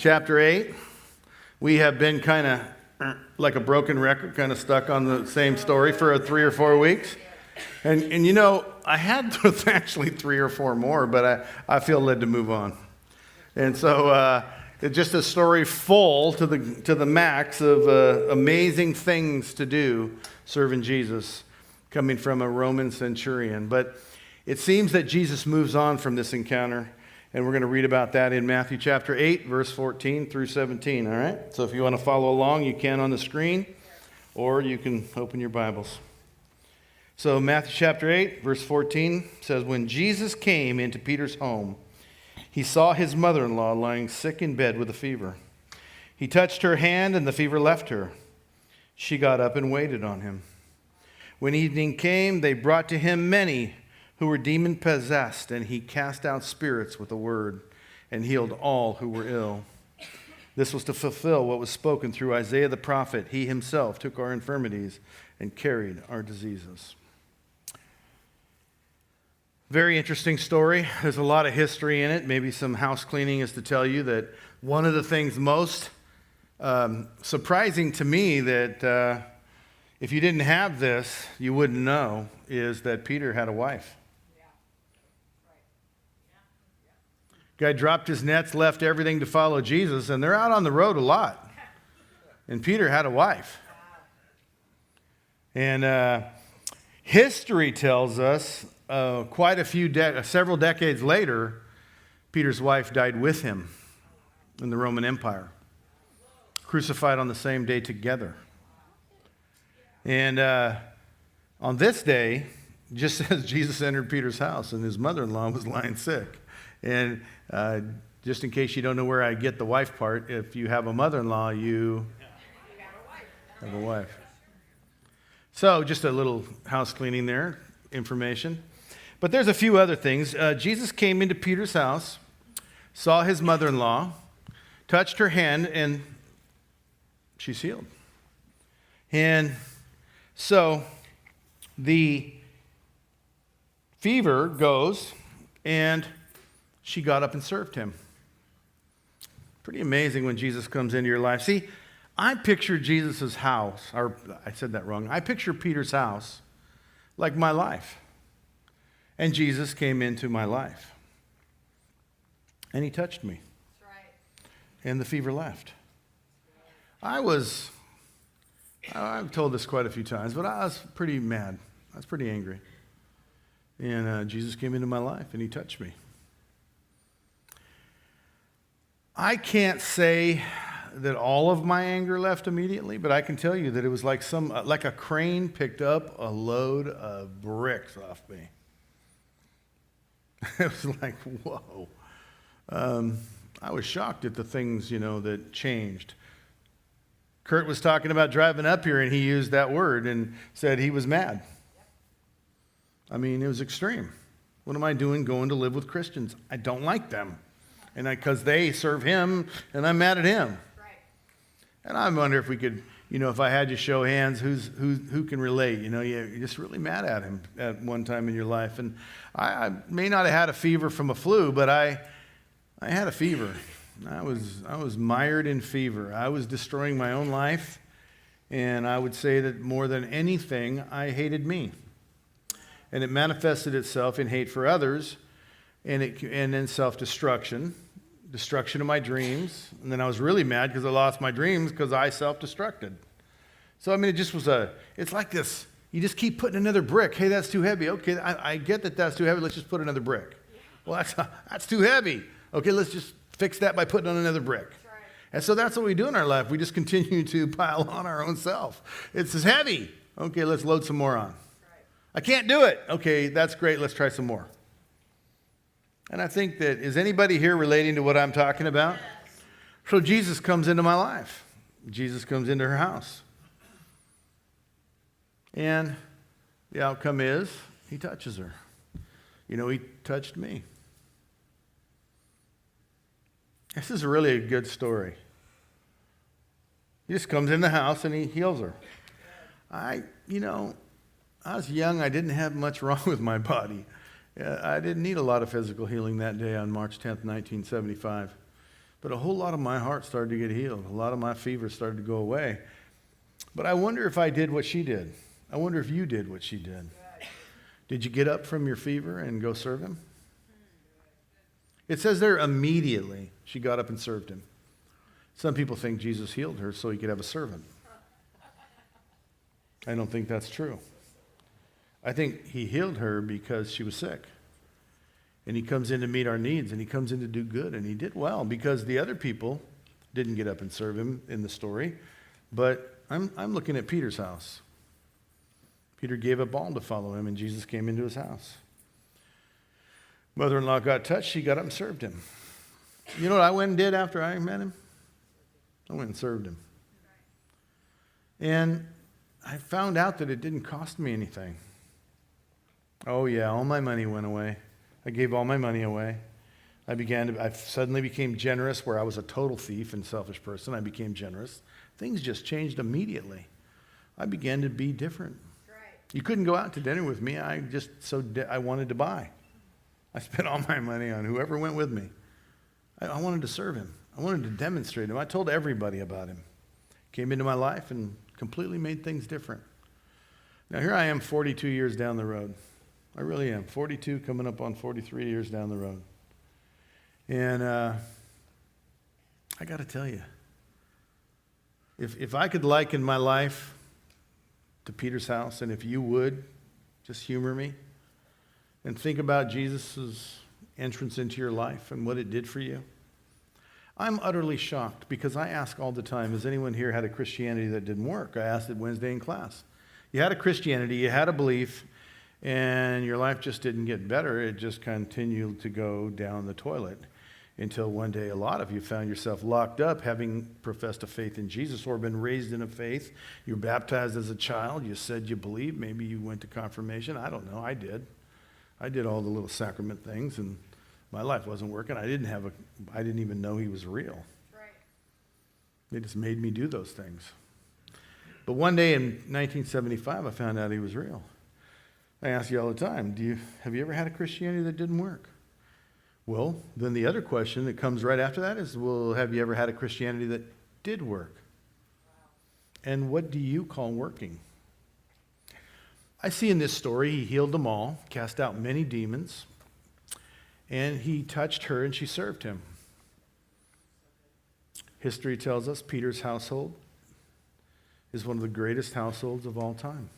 chapter 8. We have been kind of like a broken record, kind of stuck on the same story for 3 or 4 weeks. And you know, I had actually 3 or 4 more, but I feel led to move on. And so it's just a story full to the max of amazing things to do serving Jesus, coming from a Roman centurion. But it seems that Jesus moves on from this encounter, and we're going to read about that in Matthew chapter 8, verse 14 through 17, all right? So if you want to follow along, you can on the screen, or you can open your Bibles. So Matthew chapter 8, verse 14 says, "When Jesus came into Peter's home, he saw his mother-in-law lying sick in bed with a fever. He touched her hand, and the fever left her. She got up and waited on him. When evening came, they brought to him many who were demon-possessed, and he cast out spirits with a word and healed all who were ill. This was to fulfill what was spoken through Isaiah the prophet. He himself took our infirmities and carried our diseases." Very interesting story. There's a lot of history in it. Maybe some house cleaning is to tell you that one of the things most surprising to me that if you didn't have this, you wouldn't know, is that Peter had a wife. Guy dropped his nets, left everything to follow Jesus, and they're out on the road a lot. And Peter had a wife. And history tells us quite a few, several decades later, Peter's wife died with him in the Roman Empire, crucified on the same day together. And on this day, just as Jesus entered Peter's house, and his mother-in-law was lying sick. And just in case you don't know where I get the wife part, if you have a mother-in-law, you have a wife. So just a little house cleaning there, information. But there's a few other things. Jesus came into Peter's house, saw his mother-in-law, touched her hand, and she's healed. And so the fever goes, and she got up and served him. Pretty amazing when Jesus comes into your life. See, I picture Jesus' house, or I said that wrong. I picture Peter's house like my life. And Jesus came into my life. And he touched me. That's right. And the fever left. I've told this quite a few times, but I was pretty mad. I was pretty angry. And Jesus came into my life and he touched me. I can't say that all of my anger left immediately, but I can tell you that it was like a crane picked up a load of bricks off me. It was like, whoa. I was shocked at the things, that changed. Kurt was talking about driving up here, and he used that word and said he was mad. I mean, it was extreme. What am I doing going to live with Christians? I don't like them. And because they serve him, and I'm mad at him. Right. And I wonder if we could, if I had you show hands, who can relate? You're just really mad at him at one time in your life. And I may not have had a fever from a flu, but I had a fever. I was mired in fever. I was destroying my own life, and I would say that more than anything, I hated me. And it manifested itself in hate for others, and in self-destruction. Destruction of my dreams. And then I was really mad because I lost my dreams because I self-destructed. So, it just was it's like this. You just keep putting another brick. Hey, that's too heavy. Okay, I get that that's too heavy. Let's just put another brick. Well, that's too heavy. Okay, let's just fix that by putting on another brick. Right. And so that's what we do in our life. We just continue to pile on our own self. It's heavy. Okay, let's load some more on. Right. I can't do it. Okay, that's great. Let's try some more. And I think that, is anybody here relating to what I'm talking about? Yes. So Jesus comes into my life. Jesus comes into her house. And the outcome is, he touches her. He touched me. This is really a good story. He just comes in the house and he heals her. I was young. I didn't have much wrong with my body. I didn't need a lot of physical healing that day on March 10th, 1975. But a whole lot of my heart started to get healed. A lot of my fever started to go away. But I wonder if I did what she did. I wonder if you did what she did. Did you get up from your fever and go serve him? It says there immediately she got up and served him. Some people think Jesus healed her so he could have a servant. I don't think that's true. I think he healed her because she was sick. And he comes in to meet our needs, and he comes in to do good, and he did well because the other people didn't get up and serve him in the story. But I'm looking at Peter's house. Peter gave up all to follow him, and Jesus came into his house. Mother-in-law got touched. She got up and served him. You know what I went and did after I met him? I went and served him. And I found out that it didn't cost me anything. Oh, yeah, all my money went away. I gave all my money away. I suddenly became generous where I was a total thief and selfish person. I became generous. Things just changed immediately. I began to be different. Right. You couldn't go out to dinner with me. I wanted to buy. I spent all my money on whoever went with me. I wanted to serve him. I wanted to demonstrate him. I told everybody about him. Came into my life and completely made things different. Now here I am 42 years down the road. I really am. 42 coming up on 43 years down the road. And I got to tell you, if I could liken my life to Peter's house, and if you would, just humor me and think about Jesus' entrance into your life and what it did for you. I'm utterly shocked because I ask all the time, has anyone here had a Christianity that didn't work? I asked it Wednesday in class. You had a Christianity, you had a belief, and your life just didn't get better. It just continued to go down the toilet until one day a lot of you found yourself locked up having professed a faith in Jesus or been raised in a faith. You were baptized as a child. You said you believed. Maybe you went to confirmation. I don't know. I did. I did all the little sacrament things, and my life wasn't working. I didn't even know he was real. Right. They just made me do those things. But one day in 1975, I found out he was real. I ask you all the time, have you ever had a Christianity that didn't work? Well, then the other question that comes right after that is, well, have you ever had a Christianity that did work? And what do you call working? I see in this story, he healed them all, cast out many demons, and he touched her and she served him. History tells us Peter's household is one of the greatest households of all time.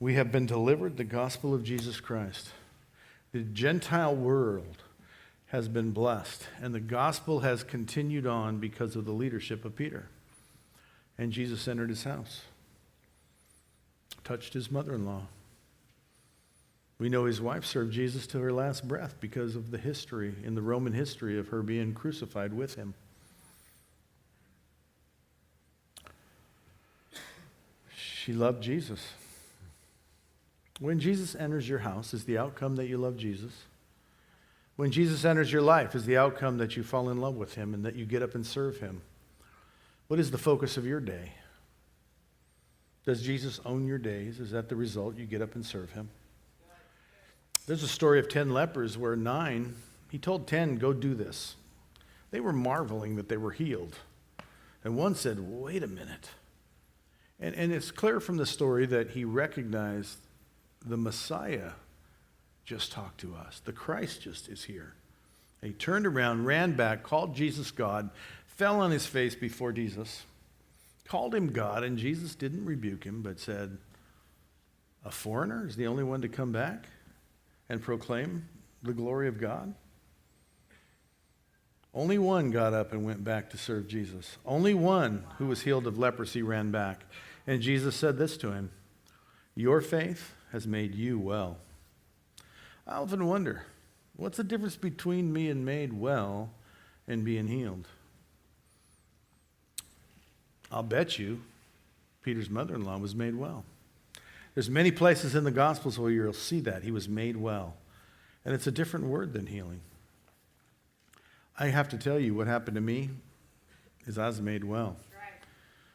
We have been delivered the gospel of Jesus Christ. The Gentile world has been blessed, and the gospel has continued on because of the leadership of Peter. And Jesus entered his house, touched his mother-in-law. We know his wife served Jesus to her last breath because of the history, in the Roman history, of her being crucified with him. She loved Jesus. When Jesus enters your house, is the outcome that you love Jesus? When Jesus enters your life, is the outcome that you fall in love with him and that you get up and serve him? What is the focus of your day? Does Jesus own your days? Is that the result? You get up and serve him? There's a story of 10 lepers where 9, he told 10, go do this. They were marveling that they were healed. And one said, wait a minute. And it's clear from the story that he recognized the Messiah just talked to us. The Christ just is here. And he turned around, ran back, called Jesus God, fell on his face before Jesus, called him God, and Jesus didn't rebuke him, but said, a foreigner is the only one to come back and proclaim the glory of God? Only one got up and went back to serve Jesus. Only one who was healed of leprosy ran back. And Jesus said this to him, your faith has made you well. I often wonder, what's the difference between being made well and being healed? I'll bet you Peter's mother-in-law was made well. There's many places in the Gospels where you'll see that. He was made well. And it's a different word than healing. I have to tell you, what happened to me is I was made well. Right.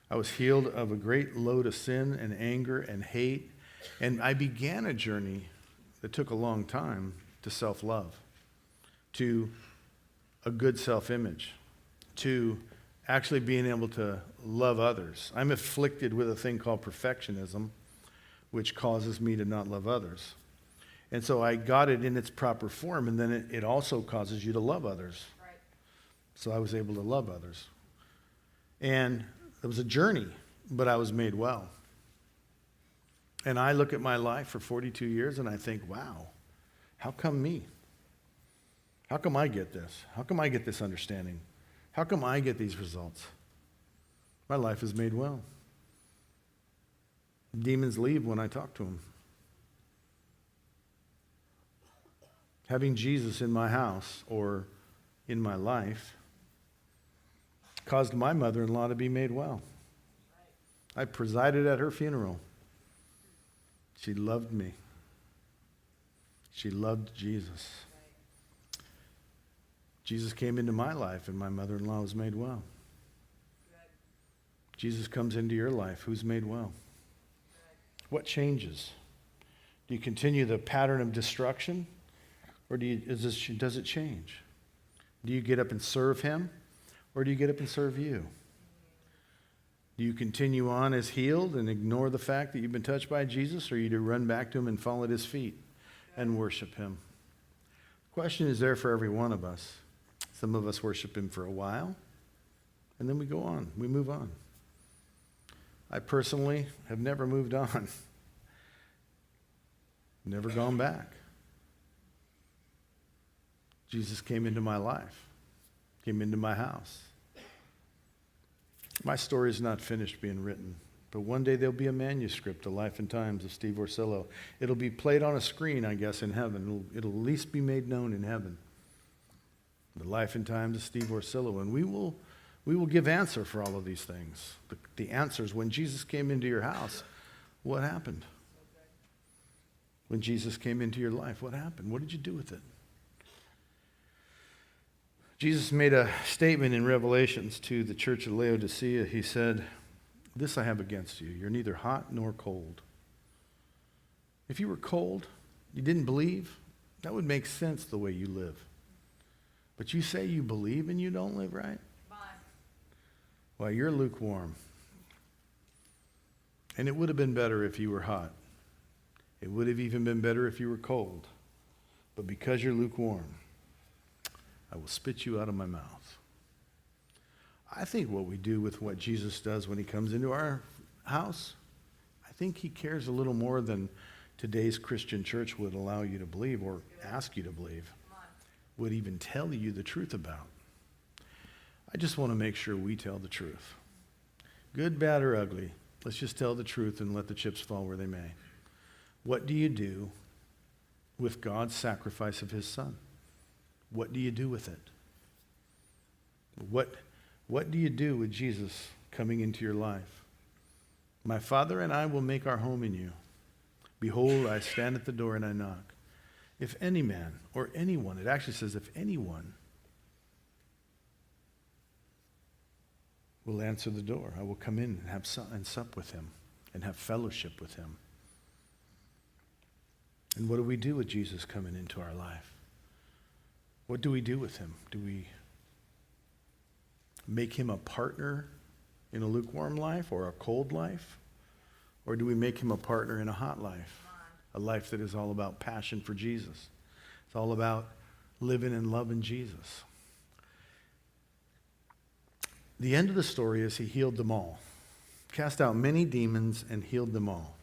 I was healed of a great load of sin and anger and hate. And I began a journey that took a long time to self-love, to a good self-image to actually being able to love others. I'm afflicted with a thing called perfectionism, which causes me to not love others. And so I got it in its proper form, and then it also causes you to love others. Right. So I was able to love others. And it was a journey, but I was made well. And I look at my life for 42 years and I think, wow, how come me? How come I get this? How come I get this understanding? How come I get these results? My life is made well. Demons leave when I talk to them. Having Jesus in my house or in my life caused my mother-in-law to be made well. I presided at her funeral. She loved me. She loved Jesus. Jesus came into my life and my mother-in-law was made well. Jesus comes into your life. Who's made well? What changes? Do you continue the pattern of destruction? Or does it change? Do you get up and serve him? Or do you get up and serve you? Do you continue on as healed and ignore the fact that you've been touched by Jesus? Or do you run back to him and fall at his feet and worship him? The question is there for every one of us. Some of us worship him for a while, and then we go on. We move on. I personally have never moved on. Never gone back. Jesus came into my life, came into my house. My story is not finished being written, but one day there'll be a manuscript, The Life and Times of Steve Orsillo. It'll be played on a screen, I guess, in heaven. It'll at least be made known in heaven. The Life and Times of Steve Orsillo. And we will give answer for all of these things. The answers. When Jesus came into your house, what happened? When Jesus came into your life, what happened? What did you do with it? Jesus made a statement in Revelations to the church of Laodicea. He said, "This I have against you. You're neither hot nor cold." If you were cold, you didn't believe, that would make sense the way you live. But you say you believe and you don't live right? Well, you're lukewarm. And it would have been better if you were hot. It would have even been better if you were cold. But because you're lukewarm, I will spit you out of my mouth. I think what we do with what Jesus does when he comes into our house, I think he cares a little more than today's Christian church would allow you to believe or ask you to believe, would even tell you the truth about. I just want to make sure we tell the truth. Good, bad, or ugly, let's just tell the truth and let the chips fall where they may. What do you do with God's sacrifice of his son? What do you do with it? What do you do with Jesus coming into your life? My Father and I will make our home in you. Behold, I stand at the door and I knock. If any man or anyone, it actually says if anyone will answer the door, I will come in and have sup with him and have fellowship with him. And what do we do with Jesus coming into our life? What do we do with him? Do we make him a partner in a lukewarm life or a cold life? Or do we make him a partner in a hot life? A life that is all about passion for Jesus. It's all about living and loving Jesus. The end of the story is he healed them all. Cast out many demons and healed them all.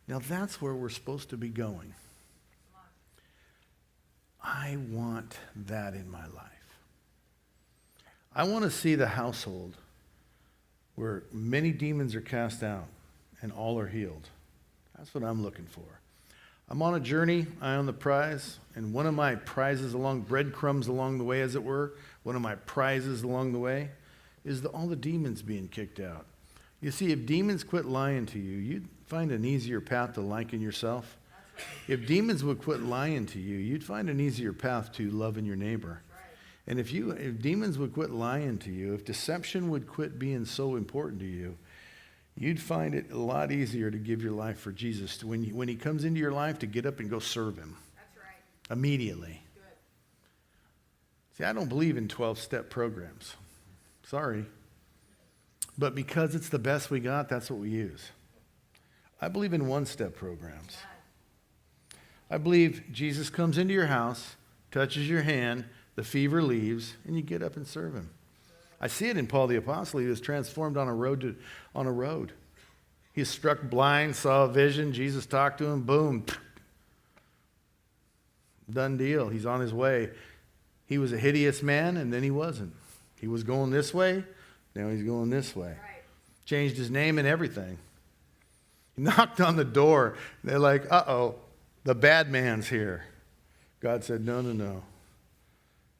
Now that's where we're supposed to be going. I want that in my life. I want to see the household where many demons are cast out and all are healed. That's what I'm looking for. I'm on a journey, eye on the prize, and one of my prizes breadcrumbs along the way, as it were, one of my prizes along the way is all the demons being kicked out. You see, if demons quit lying to you, you'd find an easier path to liking yourself. If demons would quit lying to you, you'd find an easier path to loving your neighbor. And if demons would quit lying to you, if deception would quit being so important to you, you'd find it a lot easier to give your life for Jesus. When he comes into your life, to get up and go serve him. That's right. Immediately. Good. See, I don't believe in 12-step programs. Sorry. But because it's the best we got, that's what we use. I believe in one-step programs. I believe Jesus comes into your house, touches your hand, the fever leaves, and you get up and serve him. I see it in Paul the Apostle. He was transformed on a road. He was struck blind, saw a vision. Jesus talked to him. Boom. Done deal. He's on his way. He was a hideous man, and then he wasn't. He was going this way. Now he's going this way. Right. Changed his name and everything. He knocked on the door. They're like, uh-oh, the bad man's here. God said, no.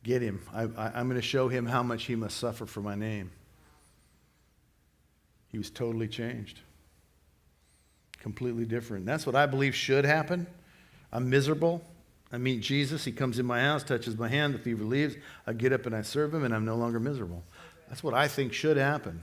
Get him. I'm going to show him how much he must suffer for my name. He was totally changed. Completely different. That's what I believe should happen. I'm miserable. I meet Jesus. He comes in my house, touches my hand, the fever leaves. I get up and I serve him, and I'm no longer miserable. That's what I think should happen.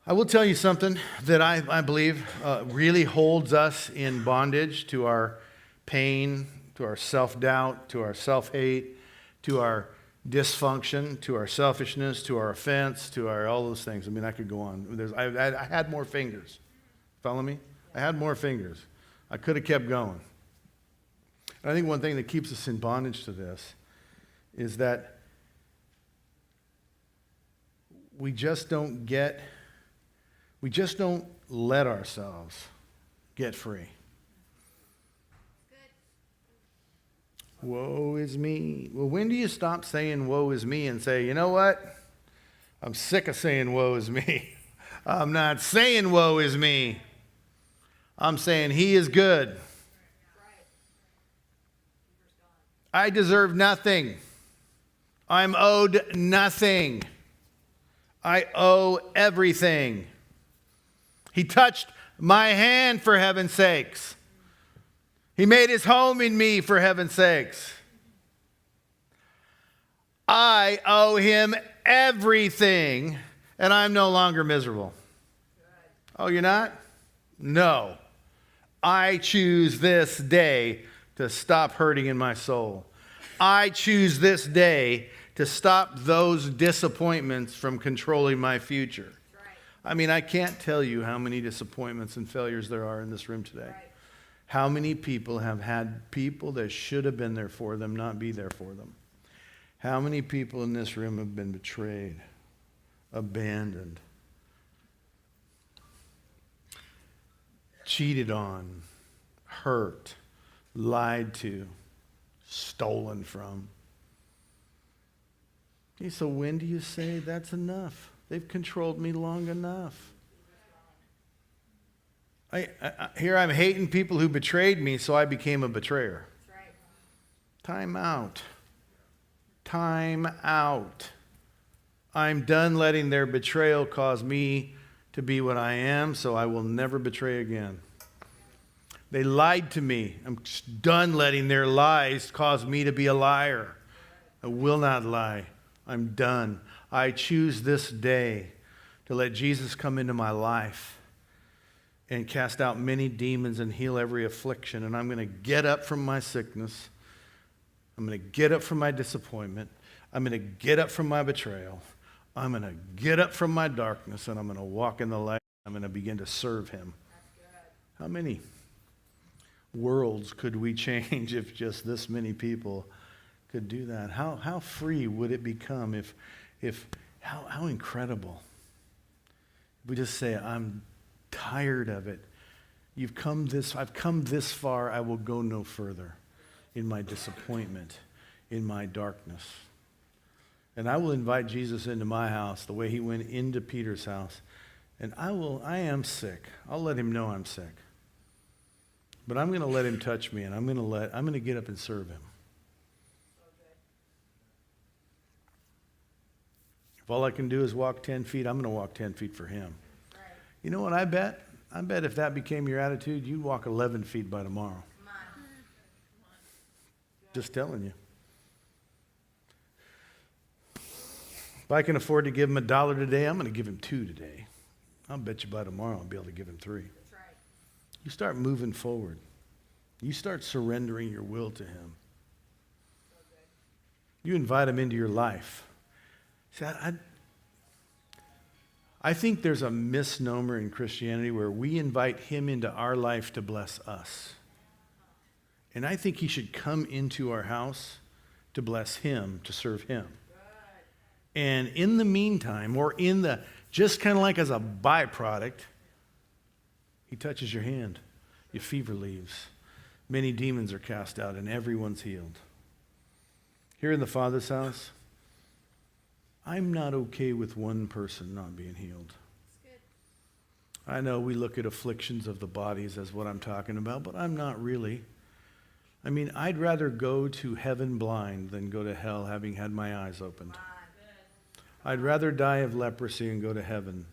I will tell you something that I believe really holds us in bondage to our pain, to our self-doubt, to our self-hate, to our dysfunction, to our selfishness, to our offense, to our all those things. I mean, I could go on. I had more fingers. Follow me? I had more fingers. I could have kept going. And I think one thing that keeps us in bondage to this is that we just don't let ourselves get free. Woe is me. Well, when do you stop saying woe is me and say, you know what? I'm sick of saying woe is me. I'm not saying woe is me. I'm saying he is good. I deserve nothing. I'm owed nothing. I owe everything. He touched my hand for heaven's sakes. He made his home in me for heaven's sakes. I owe him everything, and I'm no longer miserable. Oh, you're not? No. I choose this day to stop hurting in my soul. I choose this day to stop those disappointments from controlling my future. I mean, I can't tell you how many disappointments and failures there are in this room today. Right. How many people have had people that should have been there for them not be there for them? How many people in this room have been betrayed, abandoned, cheated on, hurt, lied to, stolen from? Okay, so when do you say that's enough? They've controlled me long enough. Here I'm hating people who betrayed me, so I became a betrayer. That's right. Time out. Time out. I'm done letting their betrayal cause me to be what I am, so I will never betray again. They lied to me. I'm done letting their lies cause me to be a liar. I will not lie. I'm done. I choose this day to let Jesus come into my life and cast out many demons and heal every affliction. And I'm going to get up from my sickness. I'm going to get up from my disappointment. I'm going to get up from my betrayal. I'm going to get up from my darkness, and I'm going to walk in the light. I'm going to begin to serve him. How many worlds could we change if just this many people could do that? How free would it become if how incredible. We just say, I'm tired of it. I've come this far, I will go no further in my disappointment, in my darkness. And I will invite Jesus into my house the way he went into Peter's house. And I am sick. I'll let him know I'm sick. But I'm going to let him touch me, and I'm going to get up and serve him. If all I can do is walk 10 feet, I'm going to walk 10 feet for him. Right. You know what I bet? I bet if that became your attitude, you'd walk 11 feet by tomorrow. Come on. Just telling you. If I can afford to give him $1 today, I'm going to give him $2 today. I'll bet you by tomorrow I'll be able to give him $3. That's right. You start moving forward. You start surrendering your will to him. You invite him into your life. See, I think there's a misnomer in Christianity where we invite him into our life to bless us. And I think he should come into our house to bless him, to serve him. And in the meantime, or just kind of like as a byproduct, he touches your hand. Your fever leaves. Many demons are cast out and everyone's healed. Here in the Father's house, I'm not okay with one person not being healed. I know we look at afflictions of the bodies as what I'm talking about, but I'm not really. I mean, I'd rather go to heaven blind than go to hell having had my eyes opened. I'd rather die of leprosy and go to heaven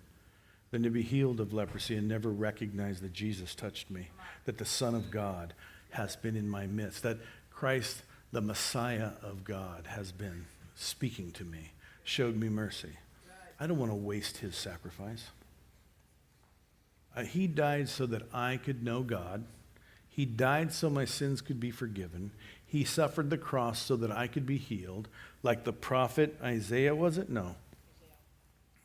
than to be healed of leprosy and never recognize that Jesus touched me, that the Son of God has been in my midst, that Christ, the Messiah of God, has been speaking to me, showed me mercy. I don't want to waste his sacrifice. He died so that I could know God. He died so my sins could be forgiven. He suffered the cross so that I could be healed. Like the prophet Isaiah, was it? No.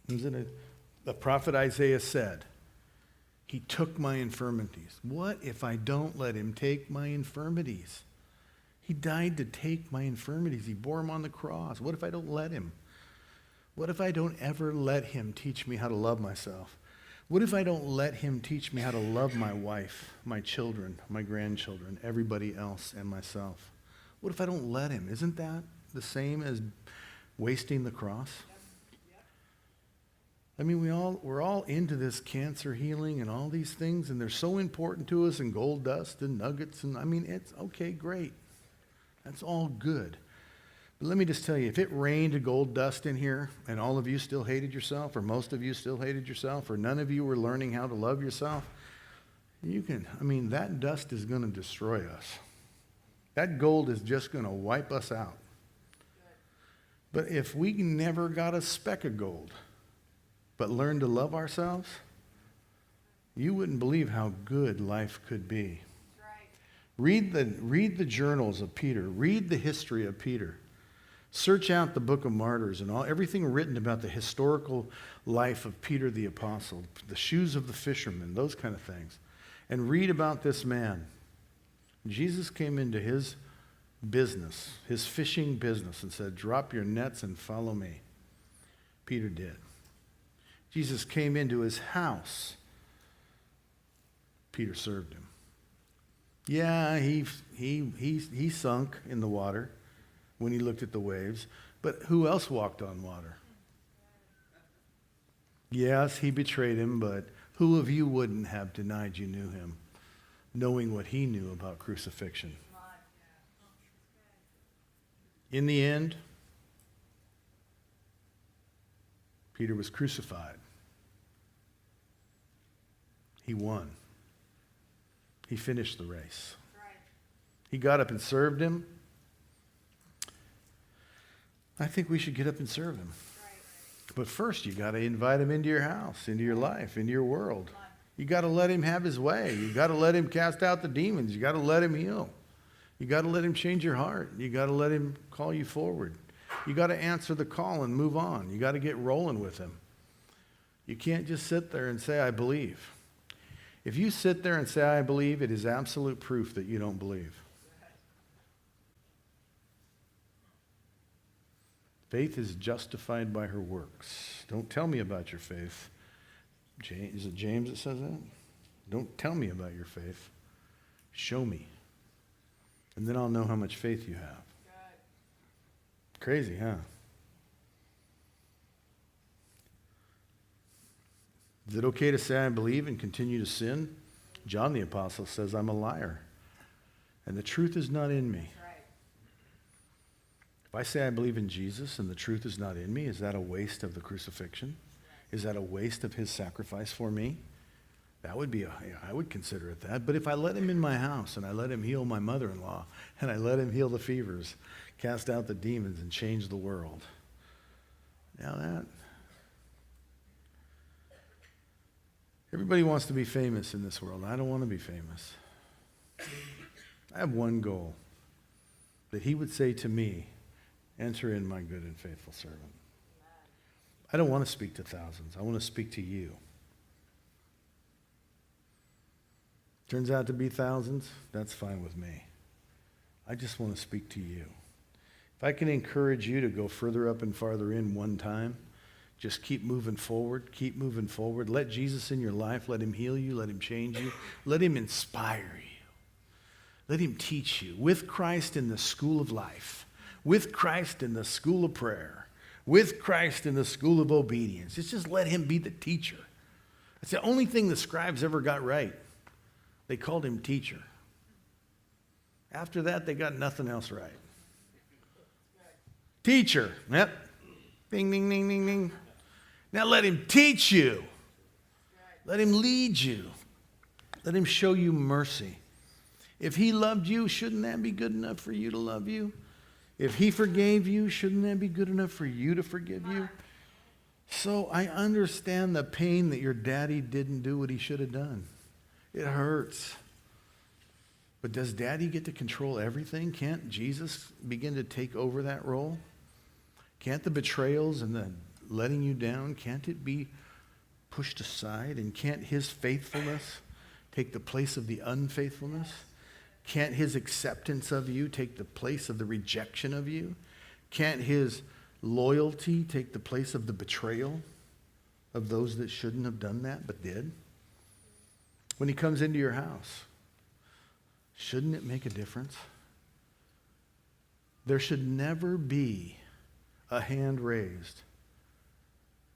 The prophet Isaiah said, he took my infirmities. What if I don't let him take my infirmities? He died to take my infirmities. He bore them on the cross. What if I don't let him? What if I don't ever let him teach me how to love myself? What if I don't let him teach me how to love my wife, my children, my grandchildren, everybody else, and myself? What if I don't let him? Isn't that the same as wasting the cross? I mean, we're all into this cancer healing and all these things, and they're so important to us, and gold dust and nuggets, and I mean, it's okay, great. That's all good. But let me just tell you, if it rained gold dust in here and all of you still hated yourself, or most of you still hated yourself, or none of you were learning how to love yourself, that dust is going to destroy us. That gold is just going to wipe us out. But if we never got a speck of gold, but learned to love ourselves, you wouldn't believe how good life could be. Read the journals of Peter. Read the history of Peter. Search out the book of martyrs and everything written about the historical life of Peter the apostle, the shoes of the fisherman, those kind of things. And read about this man. Jesus came into his business, his fishing business, and said, "Drop your nets and follow me." Peter did. Jesus came into his house. Peter served him. Yeah, he sunk in the water when he looked at the waves, but who else walked on water? Yes, he betrayed him, but who of you wouldn't have denied you knew him, knowing what he knew about crucifixion? In the end, Peter was crucified. He won. He finished the race. He got up and served him. I think we should get up and serve him. But first, you got to invite him into your house, into your life, into your world. You got to let him have his way. You got to let him cast out the demons. You got to let him heal. You got to let him change your heart. You got to let him call you forward. You got to answer the call and move on. You got to get rolling with him. You can't just sit there and say, "I believe." If you sit there and say, "I believe," it is absolute proof that you don't believe. Faith is justified by her works. Don't tell me about your faith. Is it James that says that? Don't tell me about your faith. Show me. And then I'll know how much faith you have. Crazy, huh? Is it okay to say I believe and continue to sin? John the Apostle says I'm a liar, and the truth is not in me. If I say I believe in Jesus and the truth is not in me, is that a waste of the crucifixion? Is that a waste of his sacrifice for me? That would be I would consider it that. But if I let him in my house and I let him heal my mother-in-law and I let him heal the fevers, cast out the demons and change the world, now everybody wants to be famous in this world. I don't want to be famous. I have one goal, that he would say to me, Enter in, my good and faithful servant. I don't want to speak to thousands. I want to speak to you. Turns out to be thousands, that's fine with me. I just want to speak to you. If I can encourage you to go further up and farther in one time, just keep moving forward, keep moving forward. Let Jesus in your life, let him heal you, let him change you, let him inspire you. Let him teach you with Christ in the school of life, with Christ in the school of prayer, with Christ in the school of obedience. It's just let him be the teacher. That's the only thing the scribes ever got right. They called him teacher. After that, they got nothing else right. Teacher. Yep. Ding, ding, ding, ding, ding. Now let him teach you. Let him lead you. Let him show you mercy. If he loved you, shouldn't that be good enough for you to love you? If he forgave you, shouldn't that be good enough for you to forgive you? So I understand the pain that your daddy didn't do what he should have done. It hurts. But does daddy get to control everything? Can't Jesus begin to take over that role? Can't the betrayals and the letting you down, can't it be pushed aside? And can't his faithfulness take the place of the unfaithfulness? Can't his acceptance of you take the place of the rejection of you? Can't his loyalty take the place of the betrayal of those that shouldn't have done that but did? When he comes into your house, shouldn't it make a difference? There should never be a hand raised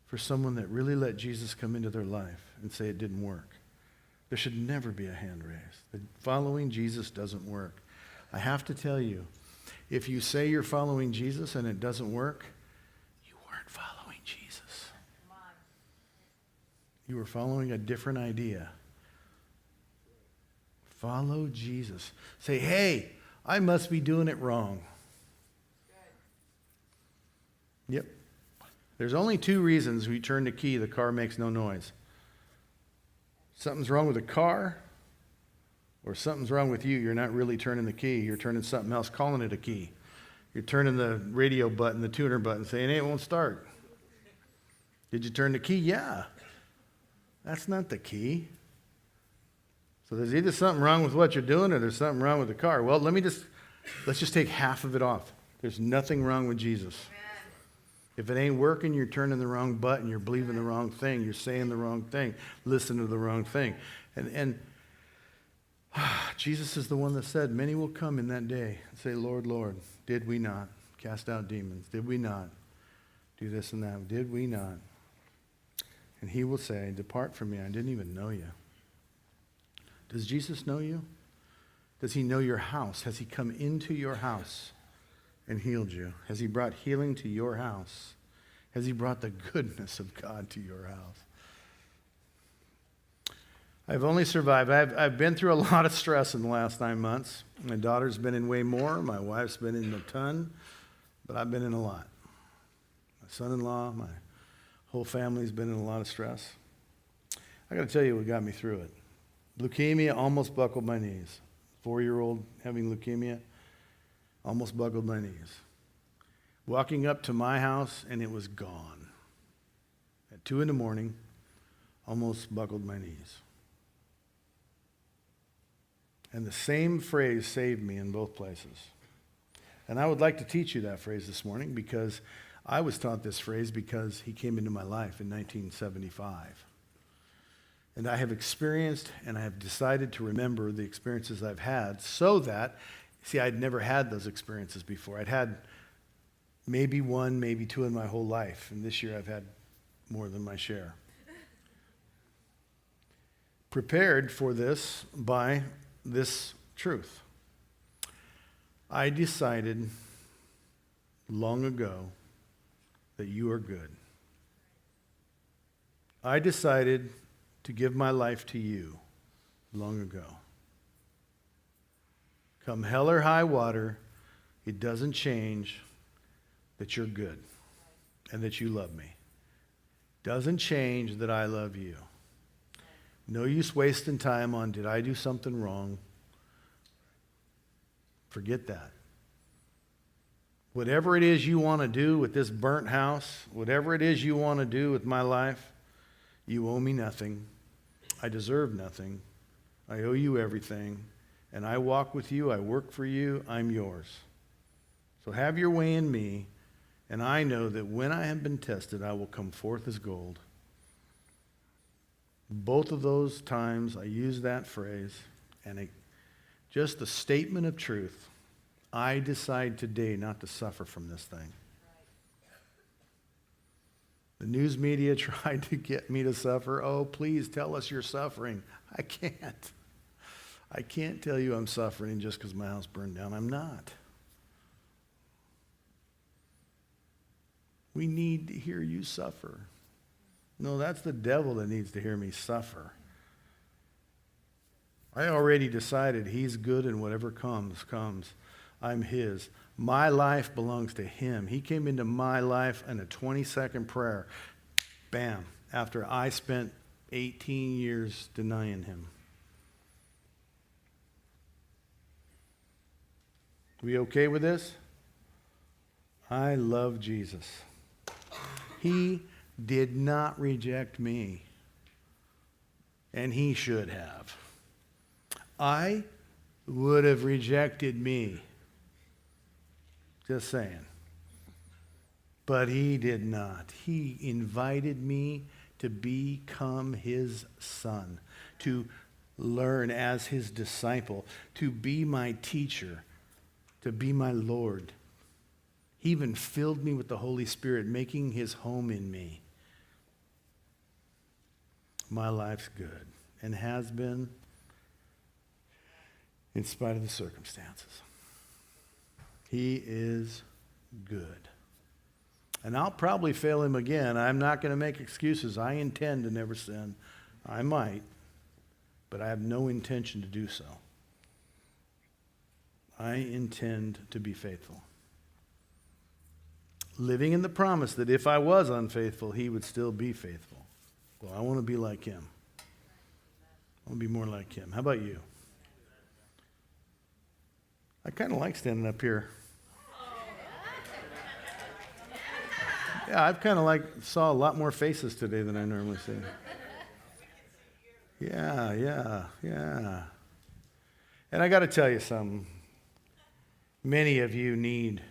for someone that really let Jesus come into their life and say it didn't work. There should never be a hand raised. That following Jesus doesn't work. I have to tell you, if you say you're following Jesus and it doesn't work, you weren't following Jesus. You were following a different idea. Follow Jesus. Say, hey, I must be doing it wrong. Yep. There's only two reasons we turn the key, the car makes no noise. Something's wrong with the car, or something's wrong with you. You're not really turning the key. You're turning something else, calling it a key. You're turning the radio button, the tuner button, saying, hey, it won't start. Did you turn the key? Yeah. That's not the key. So there's either something wrong with what you're doing or there's something wrong with the car. Well, let's just take half of it off. There's nothing wrong with Jesus. If it ain't working, you're turning the wrong button, you're believing the wrong thing, you're saying the wrong thing, listening to the wrong thing. And Jesus is the one that said, many will come in that day and say, Lord, Lord, did we not cast out demons? Did we not do this and that? Did we not? And he will say, depart from me, I didn't even know you. Does Jesus know you? Does he know your house? Has he come into your house and healed you? Has he brought healing to your house? Has he brought the goodness of God to your house? I've only survived. I've been through a lot of stress in the last 9 months. My daughter's been in way more. My wife's been in a ton. But I've been in a lot. My son-in-law, my whole family's been in a lot of stress. I got to tell you what got me through it. Leukemia almost buckled my knees. 4-year-old having leukemia almost buckled my knees. Walking up to my house and it was gone. At 2 a.m, almost buckled my knees. And the same phrase saved me in both places. And I would like to teach you that phrase this morning because I was taught this phrase because he came into my life in 1975. And I have experienced and I have decided to remember the experiences I've had so that, see, I'd never had those experiences before. I'd had maybe 1, maybe 2 in my whole life. And this year I've had more than my share. Prepared for this by this truth. I decided long ago that you are good. I decided to give my life to you long ago. Come hell or high water, it doesn't change that you're good and that you love me. Doesn't change that I love you. No use wasting time on, did I do something wrong? Forget that. Whatever it is you want to do with this burnt house, whatever it is you want to do with my life, you owe me nothing. I deserve nothing. I owe you everything. And I walk with you. I work for you. I'm yours. So have your way in me. And I know that when I have been tested, I will come forth as gold. Both of those times I use that phrase. And just a statement of truth. I decide today not to suffer from this thing. The news media tried to get me to suffer. Oh, please tell us you're suffering. I can't. I can't tell you I'm suffering just because my house burned down. I'm not. We need to hear you suffer. No, that's the devil that needs to hear me suffer. I already decided he's good and whatever comes, comes. I'm his. My life belongs to him. He came into my life in a 20-second prayer. Bam. After I spent 18 years denying him. We okay with this? I love Jesus. He did not reject me. And he should have. I would have rejected me. Just saying. But he did not. He invited me to become his son, to learn as his disciple, to be my teacher, to be my Lord. He even filled me with the Holy Spirit, making his home in me. My life's good and has been in spite of the circumstances. He is good. And I'll probably fail him again. I'm not going to make excuses. I intend to never sin. I might, but I have no intention to do so. I intend to be faithful. Living in the promise that if I was unfaithful, he would still be faithful. Well, I want to be like him. I want to be more like him. How about you? I kind of like standing up here. Yeah, I've kind of saw a lot more faces today than I normally see. Yeah. And I got to tell you something. Many of you need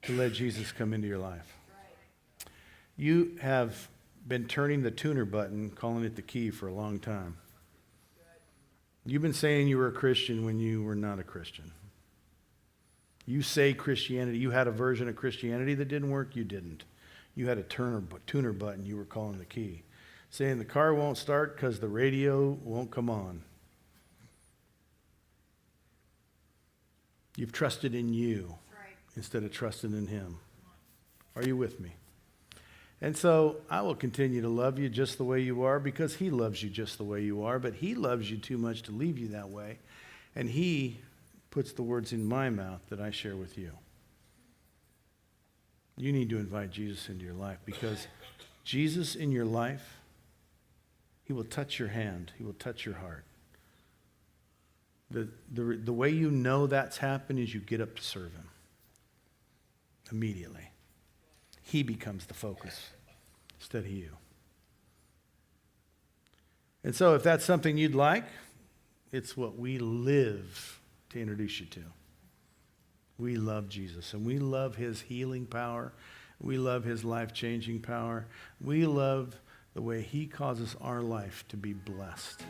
to let Jesus come into your life. You have been turning the tuner button, calling it the key for a long time. You've been saying you were a Christian when you were not a Christian. You say Christianity, you had a version of Christianity that didn't work, you didn't. You had a tuner button, you were calling the key. Saying the car won't start because the radio won't come on. You've trusted in you instead of trusting in him. Are you with me? And so I will continue to love you just the way you are because he loves you just the way you are, but he loves you too much to leave you that way. And he puts the words in my mouth that I share with you. You need to invite Jesus into your life because Jesus in your life, he will touch your hand. He will touch your heart. The way you know that's happened is you get up to serve him. Immediately. He becomes the focus instead of you. And so if that's something you'd like, it's what we live to introduce you to. We love Jesus, and we love his healing power. We love his life-changing power. We love the way he causes our life to be blessed.